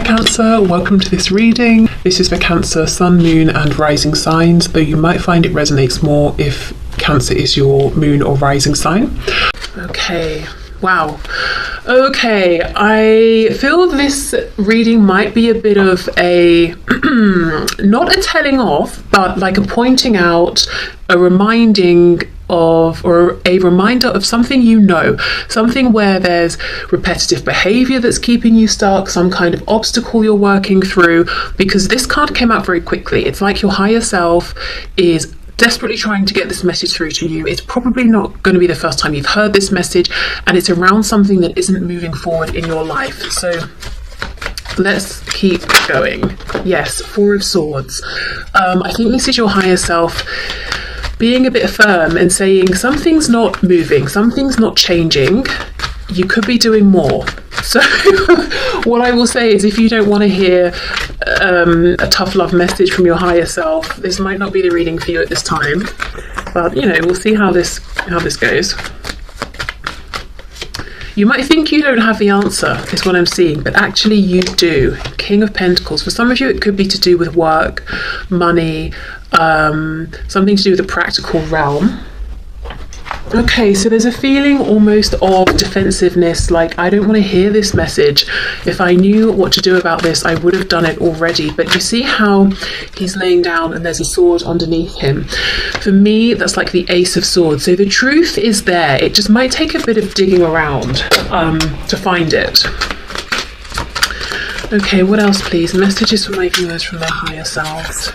Cancer, welcome to this reading. This is for Cancer, Sun, Moon and Rising signs, though you might find it resonates more if Cancer is your moon or rising sign. Okay, wow. Okay, I feel this reading might be a bit of a, not a telling off, but like a pointing out, a reminding of, or a reminder of something you know, something where there's repetitive behavior that's keeping you stuck, some kind of obstacle you're working through, because this card came out very quickly. It's like your higher self is desperately trying to get this message through to you. It's probably not going to be the first time you've heard this message, and it's around something that isn't moving forward in your life. So let's keep going. Yes, Four of Swords. I think this is your higher self being a bit firm and saying something's not moving, something's not changing, you could be doing more. So what I will say is, if you don't want to hear a tough love message from your higher self, this might not be the reading for you at this time, but you know, we'll see how this goes. You might think you don't have the answer, is what I'm seeing, but actually you do. King of Pentacles. For some of you, it could be to do with work, money, something to do with the practical realm. Okay, so there's a feeling almost of defensiveness, like I don't want to hear this message. If I knew what to do about this, I would have done it already. But you see how he's laying down and there's a sword underneath him. For me, that's like the Ace of Swords. So the truth is there. It just might take a bit of digging around to find it. Okay, what else please? Messages for my viewers from their higher selves.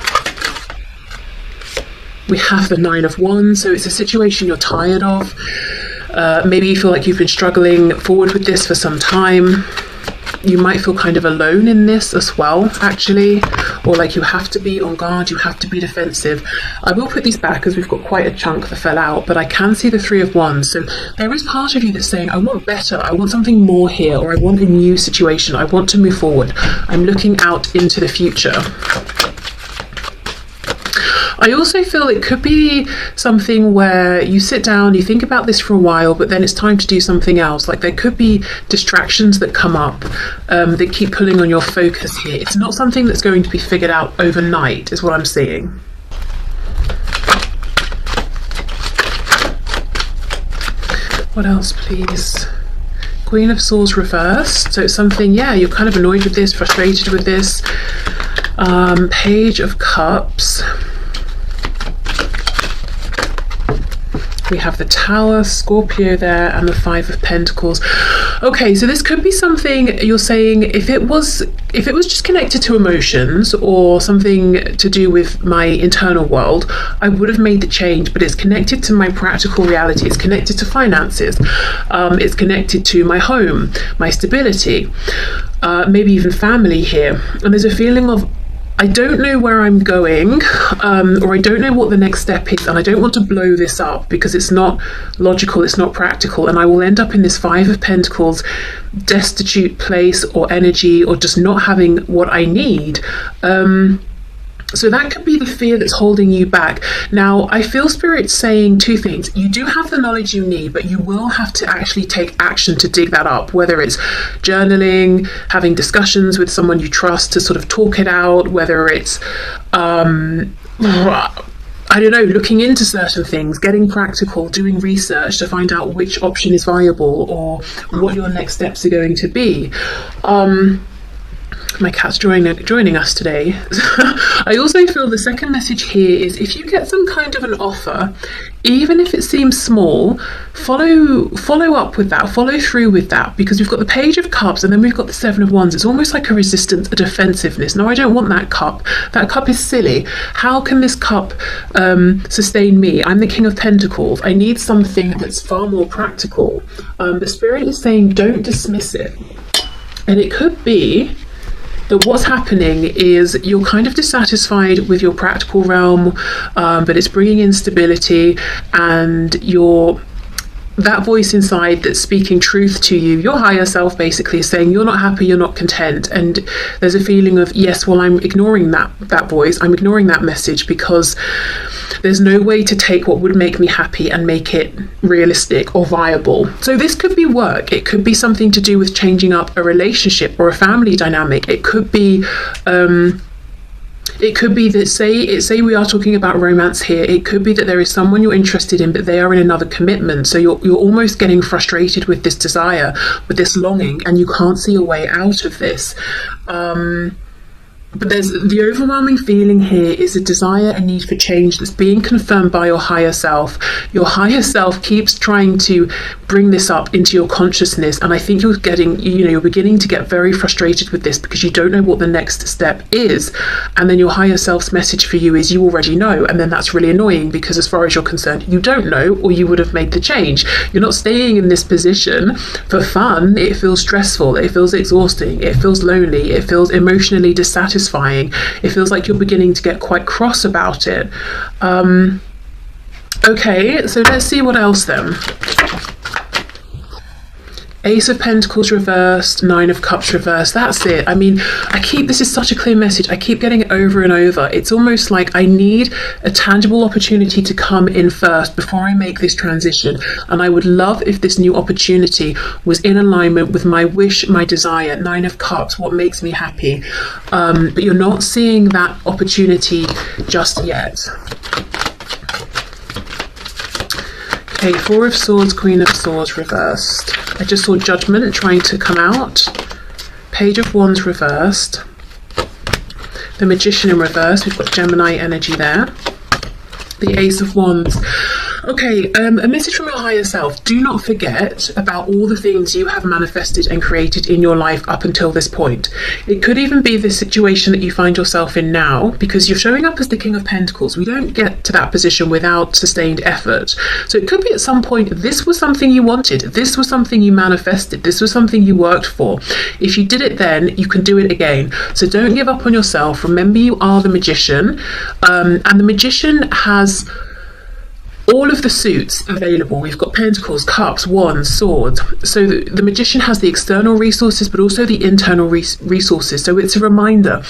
We have the Nine of Wands, so it's a situation you're tired of. Maybe you feel like you've been struggling forward with this for some time. You might feel kind of alone in this as well, actually, or like you have to be on guard, you have to be defensive. I will put these back because we've got quite a chunk that fell out, but I can see the Three of Wands. So there is part of you that's saying, I want better, I want something more here, or I want a new situation, I want to move forward. I'm looking out into the future. I also feel it could be something where you sit down, you think about this for a while, but then it's time to do something else. Like there could be distractions that come up that keep pulling on your focus here. It's not something that's going to be figured out overnight, is what I'm seeing. What else, please? Queen of Swords reversed. So it's something, yeah, you're kind of annoyed with this, frustrated with this. Page of Cups. We have the Tower, Scorpio there, and the Five of Pentacles. Okay, so this could be something you're saying, if it was just connected to emotions or something to do with my internal world, I would have made the change, but it's connected to my practical reality. It's connected to finances. It's connected to my home, my stability, maybe even family here. And there's a feeling of, I don't know where I'm going, or I don't know what the next step is, and I don't want to blow this up because it's not logical, it's not practical, and I will end up in this Five of Pentacles destitute place or energy, or just not having what I need. So that could be the fear that's holding you back. Now, I feel Spirit saying two things. You do have the knowledge you need, but you will have to actually take action to dig that up, whether it's journaling, having discussions with someone you trust to sort of talk it out, whether it's, I don't know, looking into certain things, getting practical, doing research to find out which option is viable or what your next steps are going to be. My cat's joining us today. I also feel the second message here is, if you get some kind of an offer, even if it seems small, follow up with that, follow through with that, because we've got the Page of Cups and then we've got the Seven of Wands. It's almost like a resistance, a defensiveness. No, I don't want that cup. That cup is silly. How can this cup sustain me? I'm the King of Pentacles. I need something that's far more practical. The Spirit is saying, don't dismiss it. And it could be that what's happening is you're kind of dissatisfied with your practical realm, but it's bringing instability, and you're that voice inside that's speaking truth to you, your higher self basically is saying you're not happy, you're not content, and there's a feeling of, yes, well, I'm ignoring that voice, I'm ignoring that message because there's no way to take what would make me happy and make it realistic or viable. So this could be work, it could be something to do with changing up a relationship or a family dynamic, it could be that, say we are talking about romance here, it could be that there is someone you're interested in, but they are in another commitment. So you're almost getting frustrated with this desire, with this longing, and you can't see a way out of this. But there's the overwhelming feeling here is a desire, a need for change that's being confirmed by your higher self. Your higher self keeps trying to bring this up into your consciousness, and I think you're beginning to get very frustrated with this because you don't know what the next step is. And then your higher self's message for you is you already know, and then that's really annoying because as far as you're concerned, you don't know, or you would have made the change. You're not staying in this position for fun. It feels stressful, it feels exhausting, it feels lonely, it feels emotionally dissatisfying. It feels like you're beginning to get quite cross about it. Okay, so let's see what else then. Ace of Pentacles reversed, Nine of Cups reversed. That's it. I mean, this is such a clear message. I keep getting it over and over. It's almost like I need a tangible opportunity to come in first before I make this transition. And I would love if this new opportunity was in alignment with my wish, my desire. Nine of Cups, what makes me happy. But you're not seeing that opportunity just yet. Okay, Four of Swords, Queen of Swords reversed. I just saw Judgment trying to come out. Page of Wands reversed. The Magician in reverse. We've got Gemini energy there. The Ace of Wands. Okay, a message from your higher self. Do not forget about all the things you have manifested and created in your life up until this point. It could even be the situation that you find yourself in now, because you're showing up as the King of Pentacles. We don't get to that position without sustained effort. So it could be at some point this was something you wanted, this was something you manifested, this was something you worked for. If you did it then, you can do it again. So don't give up on yourself. Remember, you are the Magician, and the Magician has all of the suits available. We've got Pentacles, Cups, Wands, Swords. So the Magician has the external resources, but also the internal resources. So it's a reminder.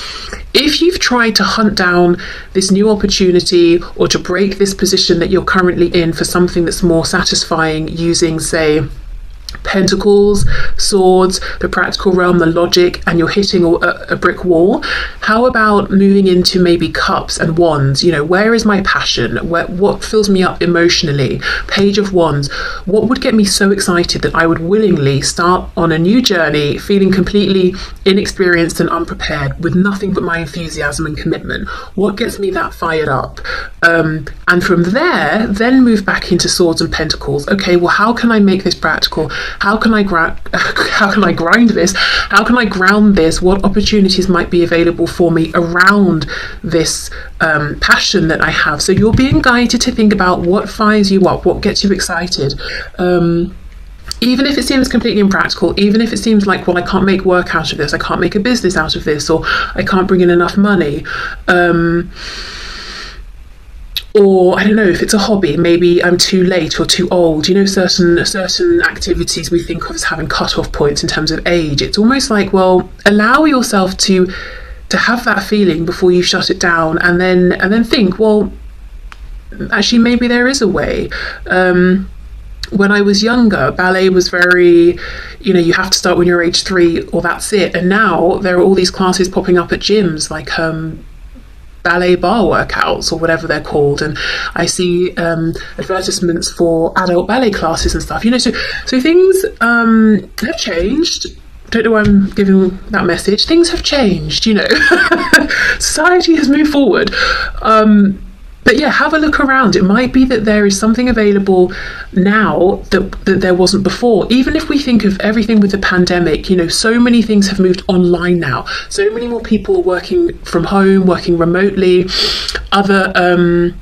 If you've tried to hunt down this new opportunity or to break this position that you're currently in for something that's more satisfying using, say, Pentacles, Swords, the practical realm, the logic, and you're hitting a brick wall, how about moving into maybe Cups and Wands? You know, where is my passion? What fills me up emotionally? Page of Wands. What would get me so excited that I would willingly start on a new journey feeling completely inexperienced and unprepared with nothing but my enthusiasm and commitment? What gets me that fired up? And from there, then move back into Swords and Pentacles. Okay, well, how can I make this practical? How can I grind this? How can I ground this? What opportunities might be available for me around this passion that I have? So you're being guided to think about what fires you up, what gets you excited. Even if it seems completely impractical, even if it seems like, well, I can't make work out of this, I can't make a business out of this, or I can't bring in enough money. Or I don't know, if it's a hobby, maybe I'm too late or too old. You know, certain activities we think of as having cut-off points in terms of age. It's almost like, well, allow yourself to have that feeling before you shut it down, and then think, well, actually maybe there is a way. When I was younger, ballet was very, you know, you have to start when you're age 3 or that's it. And now there are all these classes popping up at gyms, like ballet bar workouts or whatever they're called, and I see advertisements for adult ballet classes and stuff, you know, so things have changed. Don't know why I'm giving that message. Things have changed, you know. Society has moved forward. But yeah, have a look around. It might be that there is something available now that there wasn't before. Even if we think of everything with the pandemic, you know, so many things have moved online now. So many more people working from home, working remotely. Other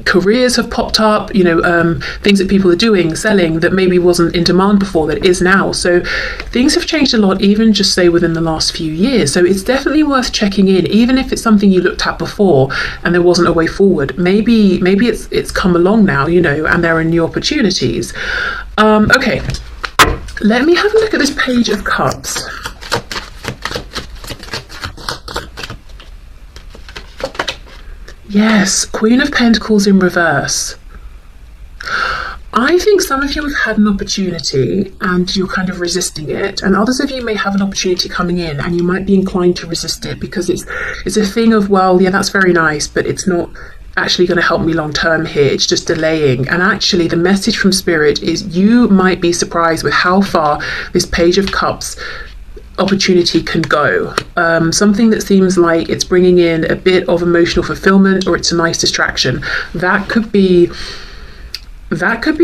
careers have popped up, things that people are doing, selling, that maybe wasn't in demand before, that is now. So things have changed a lot, even just say within the last few years. So it's definitely worth checking in, even if it's something you looked at before and there wasn't a way forward. Maybe it's come along now, and there are new opportunities. Okay, let me have a look at this Page of Cups. Yes, Queen of Pentacles in reverse. I think some of you have had an opportunity and you're kind of resisting it, and others of you may have an opportunity coming in and you might be inclined to resist it because it's a thing of, well, yeah, that's very nice, but it's not actually going to help me long term here. It's just delaying. And actually the message from Spirit is you might be surprised with how far this Page of Cups opportunity can go. Something that seems like it's bringing in a bit of emotional fulfillment, or it's a nice distraction. That could be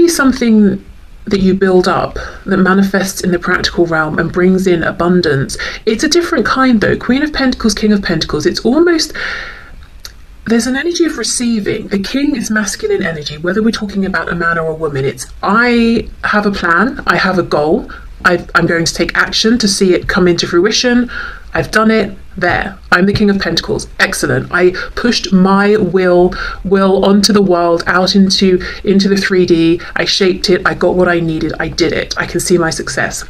something that you build up, that manifests in the practical realm and brings in abundance. It's a different kind though. Queen of Pentacles, King of Pentacles, it's almost, there's an energy of receiving. The King is masculine energy, whether we're talking about a man or a woman. It's, I have a plan, I have a goal, I'm going to take action to see it come into fruition. I've done it. There, I'm the King of Pentacles. Excellent. I pushed my will onto the world, out into the 3D. I shaped it. I got what I needed. I did it. I can see my success.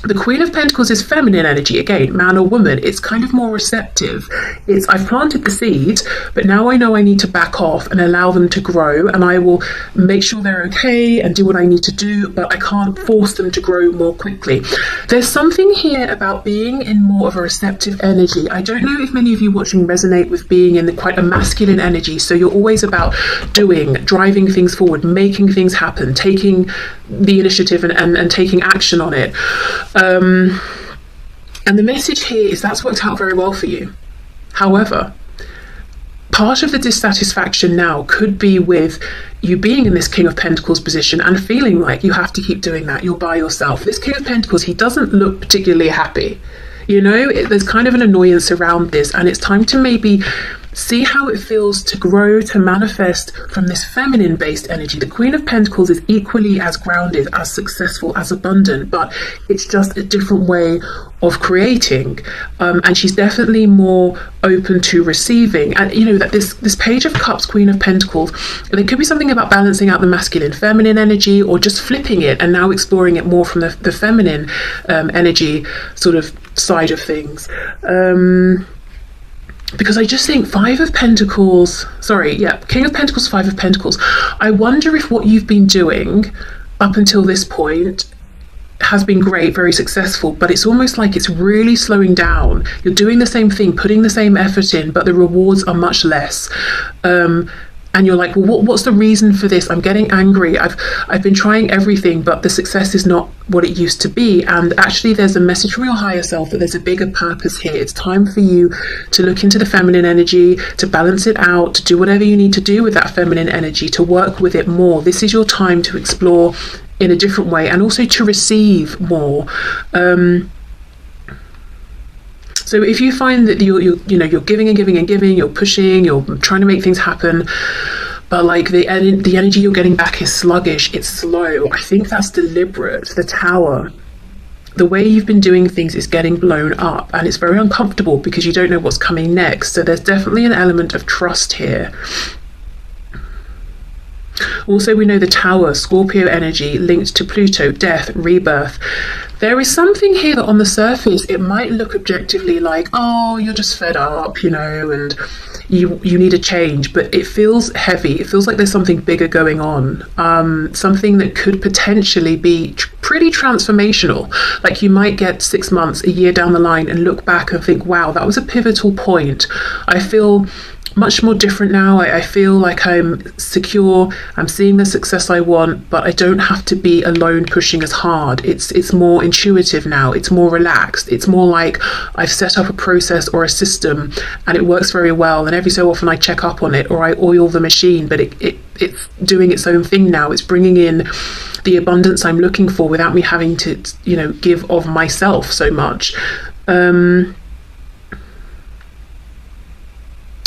The Queen of Pentacles is feminine energy, again, man or woman. It's kind of more receptive. It's, I've planted the seeds, but now I know I need to back off and allow them to grow, and I will make sure they're okay and do what I need to do, but I can't force them to grow more quickly. There's something here about being in more of a receptive energy. I don't know if many of you watching resonate with being in quite a masculine energy, so you're always about doing, driving things forward, making things happen, taking the initiative and taking action on it. And the message here is that's worked out very well for you. However, part of the dissatisfaction now could be with you being in this King of Pentacles position and feeling like you have to keep doing that. You're by yourself. This King of Pentacles, he doesn't look particularly happy. There's kind of an annoyance around this, and it's time to maybe see how it feels to grow, to manifest from this feminine based energy. The Queen of Pentacles is equally as grounded, as successful, as abundant, but it's just a different way of creating. And she's definitely more open to receiving. And that this Page of Cups, Queen of Pentacles, there could be something about balancing out the masculine, feminine energy, or just flipping it and now exploring it more from the feminine energy sort of side of things. Because I just think King of Pentacles, 5 of Pentacles. I wonder if what you've been doing up until this point has been great, very successful, but it's almost like it's really slowing down. You're doing the same thing, putting the same effort in, but the rewards are much less. And you're like, well, what's the reason for this? I'm getting angry. I've been trying everything, but the success is not what it used to be. And actually, there's a message from your higher self that there's a bigger purpose here. It's time for you to look into the feminine energy, to balance it out, to do whatever you need to do with that feminine energy, to work with it more. This is your time to explore in a different way, and also to receive more. So if you find that you're giving and giving and giving, you're pushing, you're trying to make things happen, but like the energy you're getting back is sluggish, it's slow, I think that's deliberate. The Tower, the way you've been doing things is getting blown up, and it's very uncomfortable because you don't know what's coming next. So there's definitely an element of trust here. Also, we know the Tower, Scorpio energy, linked to Pluto, death, rebirth. There is something here that on the surface, it might look objectively like, oh, you're just fed up, and you need a change, but it feels heavy. It feels like there's something bigger going on, something that could potentially be pretty transformational. Like you might get 6 months, a year down the line and look back and think, wow, that was a pivotal point. I feel much more different now. I feel like I'm secure, I'm seeing the success I want, but I don't have to be alone pushing as hard. It's more intuitive now, it's more relaxed, it's more like I've set up a process or a system and it works very well, and every so often I check up on it or I oil the machine, but it's doing its own thing now. It's bringing in the abundance I'm looking for without me having to give of myself so much.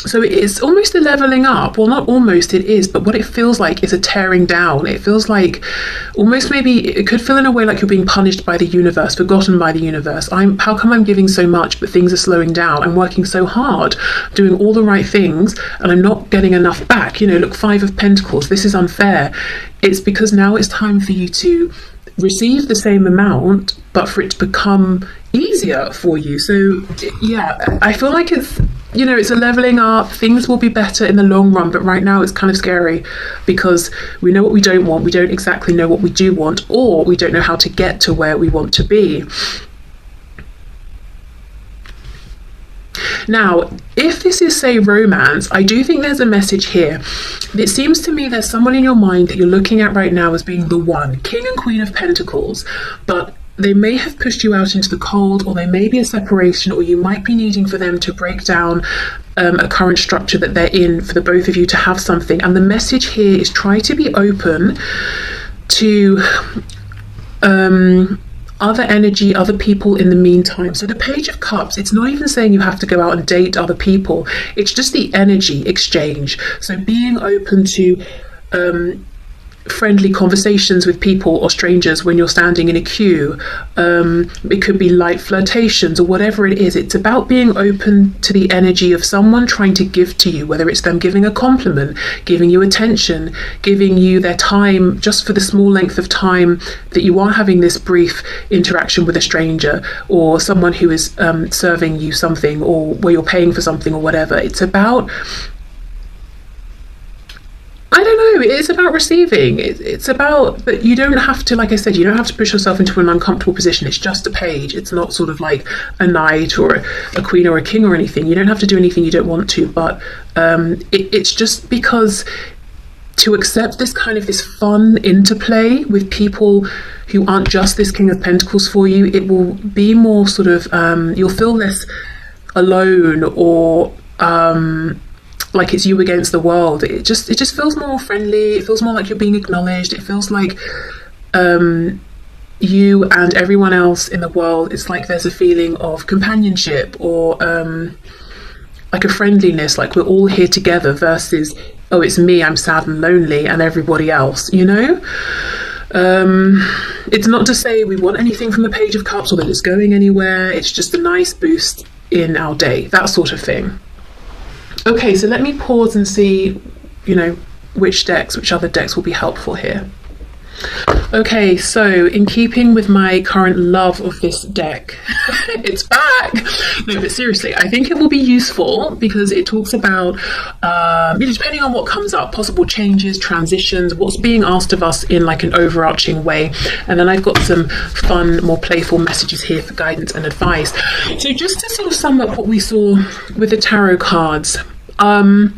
So it's almost a leveling up. Well, not almost, it is, but what it feels like is a tearing down. It feels like almost, maybe it could feel in a way like you're being punished by the universe, forgotten by the universe. How come I'm giving so much but things are slowing down? I'm working so hard, doing all the right things, and I'm not getting enough back. Look, 5 of Pentacles, this is unfair. It's because now it's time for you to receive the same amount, but for it to become easier for you. So yeah, I feel like it's a leveling up. Things will be better in the long run, but right now it's kind of scary because we know what we don't want, we don't exactly know what we do want, or we don't know how to get to where we want to be. Now, if this is, say, romance, I do think there's a message here. It seems to me there's someone in your mind that you're looking at right now as being the one, King and Queen of Pentacles, but they may have pushed you out into the cold, or there may be a separation, or you might be needing for them to break down a current structure that they're in for the both of you to have something. And the message here is try to be open to other energy, other people in the meantime. So the Page of Cups, it's not even saying you have to go out and date other people. It's just the energy exchange. So being open to friendly conversations with people or strangers when you're standing in a queue. It could be light flirtations or whatever it is. It's about being open to the energy of someone trying to give to you, whether it's them giving a compliment, giving you attention, giving you their time just for the small length of time that you are having this brief interaction with a stranger, or someone who is serving you something, or where you're paying for something or whatever. It's about, I don't know, it is about receiving. It's about, but you don't have to, like I said, you don't have to push yourself into an uncomfortable position. It's just a page. It's not sort of like a knight or a queen or a king or anything. You don't have to do anything you don't want to, but it's just because to accept this kind of this fun interplay with people who aren't just this King of Pentacles for you, it will be more sort of, you'll feel less alone, or like it's you against the world. It just feels more friendly. It feels more like you're being acknowledged. It feels like you and everyone else in the world, it's like there's a feeling of companionship, or like a friendliness, like we're all here together, versus, oh, it's me, I'm sad and lonely, and everybody else, it's not to say we want anything from the Page of Cups or that it's going anywhere. It's just a nice boost in our day, that sort of thing. Okay, so let me pause and see, which other decks will be helpful here. Okay, so in keeping with my current love of this deck, it's back! No, but seriously, I think it will be useful because it talks about, depending on what comes up, possible changes, transitions, what's being asked of us in like an overarching way. And then I've got some fun, more playful messages here for guidance and advice. So just to sort of sum up what we saw with the tarot cards, I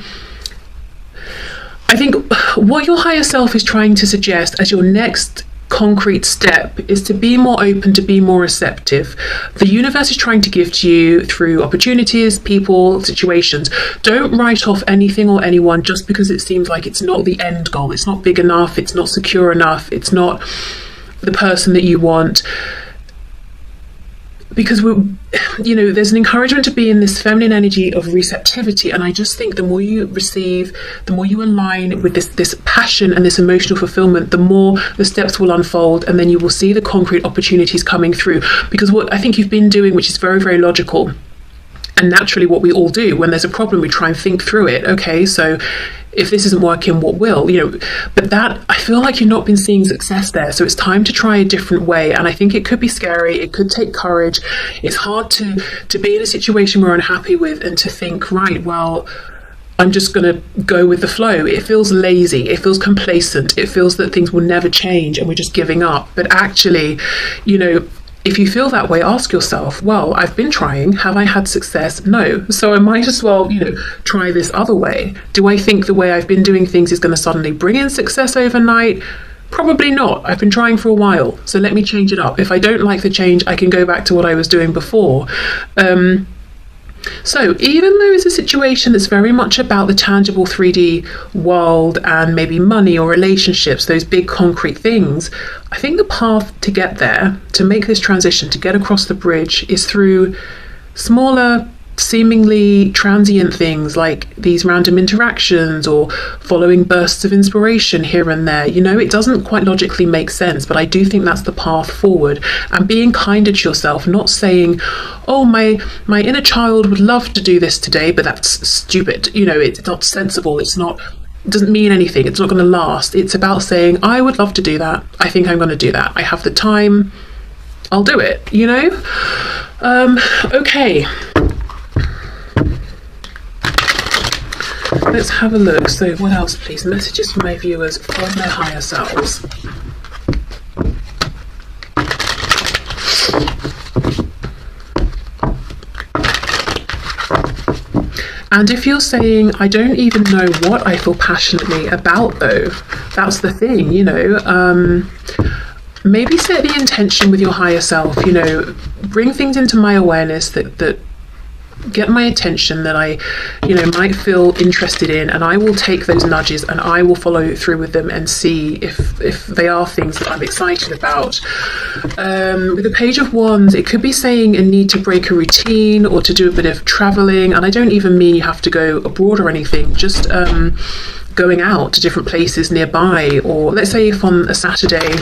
think what your higher self is trying to suggest as your next concrete step is to be more open, to be more receptive. The universe is trying to give to you through opportunities, people, situations. Don't write off anything or anyone just because it seems like it's not the end goal. It's not big enough. It's not secure enough. It's not the person that you want. Because there's an encouragement to be in this feminine energy of receptivity, and I just think the more you receive, the more you align with this passion and this emotional fulfillment, the more the steps will unfold, and then you will see the concrete opportunities coming through. Because what I think you've been doing, which is very, very logical, and naturally what we all do when there's a problem, we try and think through it. Okay, so if this isn't working, what will? But that, I feel like you've not been seeing success there. So it's time to try a different way. And I think it could be scary. It could take courage. It's hard to be in a situation we're unhappy with and to think, right, well, I'm just going to go with the flow. It feels lazy. It feels complacent. It feels that things will never change and we're just giving up. But actually, if you feel that way, ask yourself, well, I've been trying. Have I had success? No. So I might as well, try this other way. Do I think the way I've been doing things is going to suddenly bring in success overnight? Probably not. I've been trying for a while. So let me change it up. If I don't like the change, I can go back to what I was doing before. So even though it's a situation that's very much about the tangible 3D world and maybe money or relationships, those big concrete things, I think the path to get there, to make this transition, to get across the bridge, is through smaller seemingly transient things like these random interactions or following bursts of inspiration here and there. You know, it doesn't quite logically make sense, but I do think that's the path forward. And being kinder to yourself, not saying, oh, my inner child would love to do this today, but that's stupid. You know, it's not sensible. It doesn't mean anything. It's not going to last. It's about saying, I would love to do that. I think I'm going to do that. I have the time. I'll do it, you know? Okay. Let's have a look. So what else, please? Messages from my viewers from their higher selves. And if you're saying, I don't even know what I feel passionately about, though, that's the thing, you know, maybe set the intention with your higher self, you know, bring things into my awareness that get my attention, that I, you know, might feel interested in, and I will take those nudges and I will follow through with them and see if they are things that I'm excited about. With the Page of Wands, it could be saying a need to break a routine or to do a bit of traveling, and I don't even mean you have to go abroad or anything, just going out to different places nearby. Or let's say if on a Saturday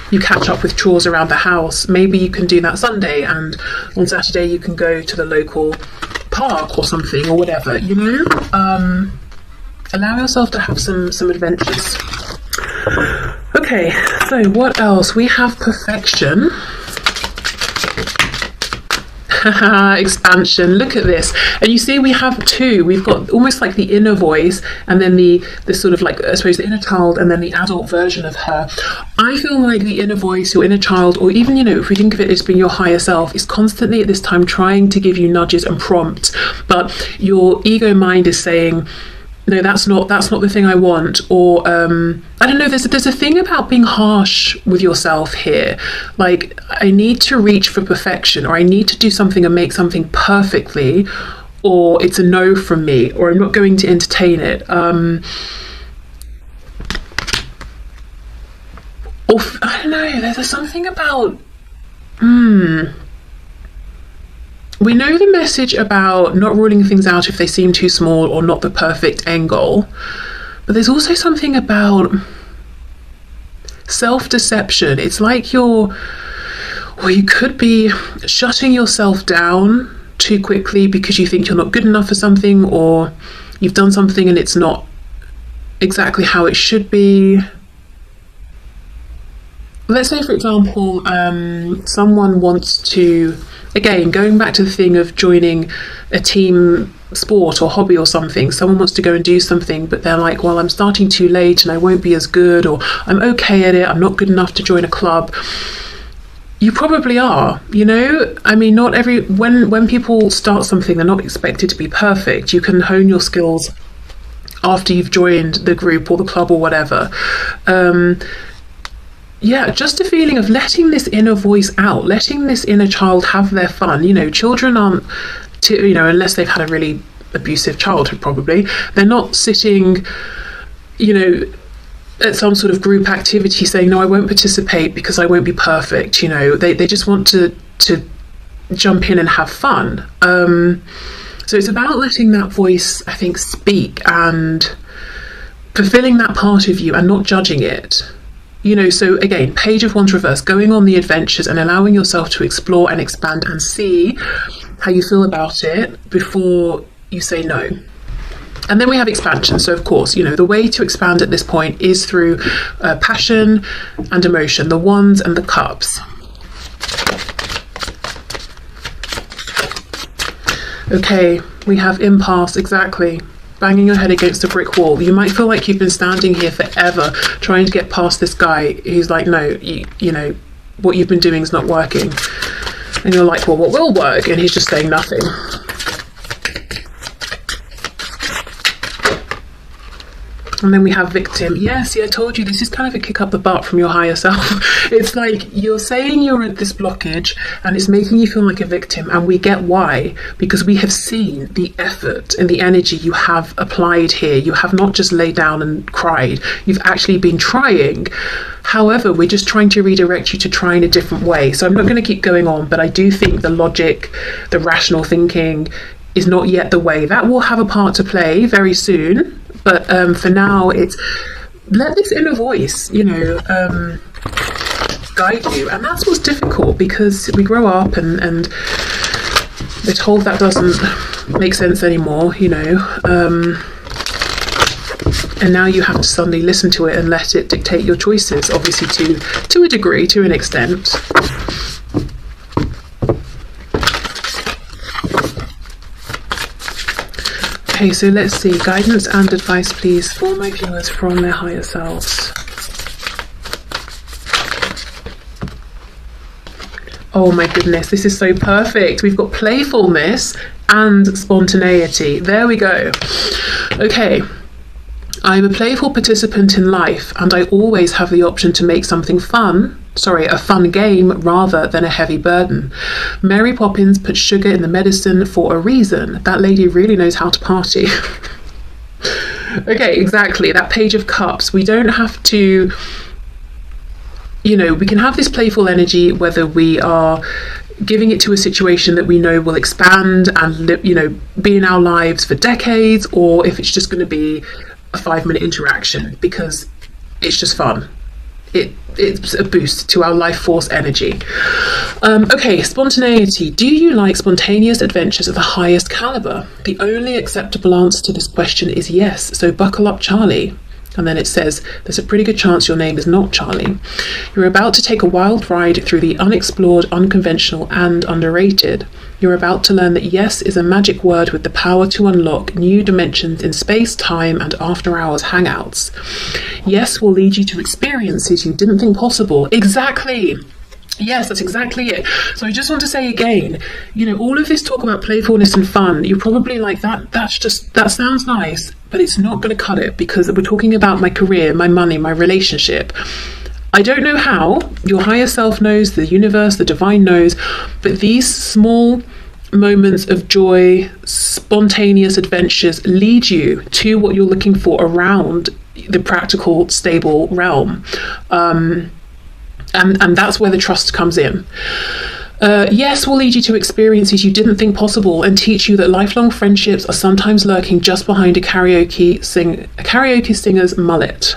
you catch up with chores around the house, maybe you can do that Sunday, and on Saturday you can go to the local park or something, or whatever, you know. Allow yourself to have some adventures. Okay, so what else? We have perfection. Expansion. Look at this. And you see we have two. We've got almost like the inner voice, and then the sort of like, I suppose, the inner child, and then the adult version of her. I feel like the inner voice, your inner child, or even, you know, if we think of it as being your higher self, is constantly at this time trying to give you nudges and prompts, but your ego mind is saying, no, that's not the thing I want. Or I don't know, there's a thing about being harsh with yourself here, like, I need to reach for perfection, or I need to do something and make something perfectly, or it's a no from me, or I'm not going to entertain it. Or I don't know, there's something about we know the message about not ruling things out if they seem too small or not the perfect end goal, but there's also something about self-deception. It's like you could be shutting yourself down too quickly because you think you're not good enough for something, or you've done something and it's not exactly how it should be. Let's say, for example, someone wants to, again, going back to the thing of joining a team sport or hobby or something, someone wants to go and do something, but they're like, well, I'm starting too late and I won't be as good, or I'm okay at it, I'm not good enough to join a club. You probably are, you know. I mean, not when people start something, they're not expected to be perfect. You can hone your skills after you've joined the group or the club or whatever. Yeah, just a feeling of letting this inner voice out, letting this inner child have their fun. You know, children aren't, you know, unless they've had a really abusive childhood, probably, they're not sitting, you know, at some sort of group activity saying, no, I won't participate because I won't be perfect. You know, they just want to jump in and have fun. So it's about letting that voice, I think, speak, and fulfilling that part of you and not judging it. You know, so again, Page of Wands reverse, going on the adventures and allowing yourself to explore and expand and see how you feel about it before you say no. And then we have expansion. So of course, you know, the way to expand at this point is through passion and emotion, the Wands and the Cups. Okay, we have impasse, exactly. Banging your head against a brick wall. You might feel like you've been standing here forever trying to get past this guy who's like, no, you know, what you've been doing is not working. And you're like, well, what will work? And he's just saying nothing. And then we have victim. Yes, yeah, I told you this is kind of a kick up the butt from your higher self. It's like you're saying you're at this blockage and it's making you feel like a victim. And we get why, because we have seen the effort and the energy you have applied here. You have not just laid down and cried. You've actually been trying. However, we're just trying to redirect you to try in a different way. So I'm not going to keep going on, but I do think the logic, the rational thinking is not yet the way. That will have a part to play very soon. But for now, it's let this inner voice, guide you. And that's what's difficult, because we grow up and we're told that doesn't make sense anymore, and now you have to suddenly listen to it and let it dictate your choices, obviously to a degree, to an extent. Okay, so let's see. Guidance and advice, please, for my viewers from their higher selves. Oh my goodness, this is so perfect. We've got playfulness and spontaneity. There we go. Okay. I'm a playful participant in life, and I always have the option to make something fun. A fun game rather than a heavy burden. Mary Poppins put sugar in the medicine for a reason. That lady really knows how to party. Okay, exactly. That Page of Cups. We don't have to, we can have this playful energy whether we are giving it to a situation that we know will expand and, be in our lives for decades, or if it's just going to be a 5-minute interaction because it's just fun. It's a boost to our life force energy. Okay, spontaneity. Do you like spontaneous adventures of the highest caliber? The only acceptable answer to this question is yes, so buckle up, Charlie. And then it says, there's a pretty good chance your name is not Charlie. You're about to take a wild ride through the unexplored, unconventional, and underrated. You're about to learn that yes is a magic word with the power to unlock new dimensions in space, time, and after-hours hangouts. Yes will lead you to experiences you didn't think possible. Exactly! Yes, that's exactly it. So I just want to say again, all of this talk about playfulness and fun, you're probably like, that sounds nice, but it's not going to cut it, because we're talking about my career, my money, my relationship. I don't know how. Your higher self knows, the universe, the divine knows, but these small moments of joy, spontaneous adventures lead you to what you're looking for around the practical, stable realm. And that's where the trust comes in. Yes will lead you to experiences you didn't think possible and teach you that lifelong friendships are sometimes lurking just behind a karaoke singer's mullet.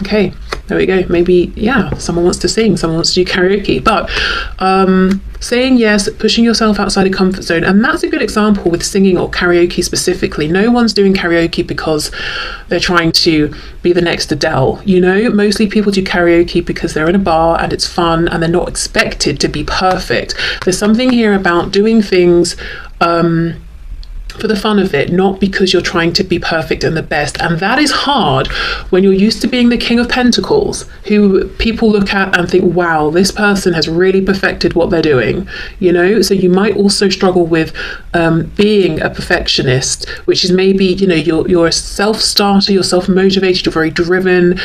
Okay, there we go. Maybe, someone wants to sing, someone wants to do karaoke, but saying yes, pushing yourself outside a comfort zone, and that's a good example with singing or karaoke specifically. No one's doing karaoke because they're trying to be the next Adele, Mostly people do karaoke because they're in a bar and it's fun and they're not expected to be perfect. There's something here about doing things for the fun of it, not because you're trying to be perfect and the best. And that is hard when you're used to being the King of Pentacles, who people look at and think, wow, this person has really perfected what they're doing, So you might also struggle with being a perfectionist, which is maybe, you're a self-starter, you're self-motivated, you're very driven.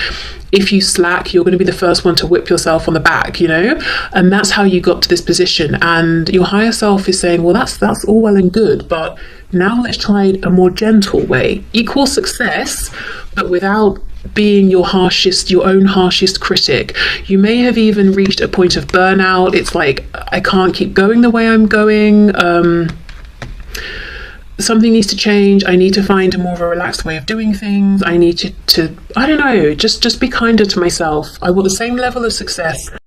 If you slack, you're going to be the first one to whip yourself on the back, and that's how you got to this position. And your higher self is saying, well, that's all well and good, but now let's try a more gentle way. Equal success, but without being your own harshest critic. You may have even reached a point of burnout. It's like, I can't keep going the way I'm going. Something needs to change. I need to find a more of a relaxed way of doing things. I need to I don't know, just be kinder to myself. I want the same level of success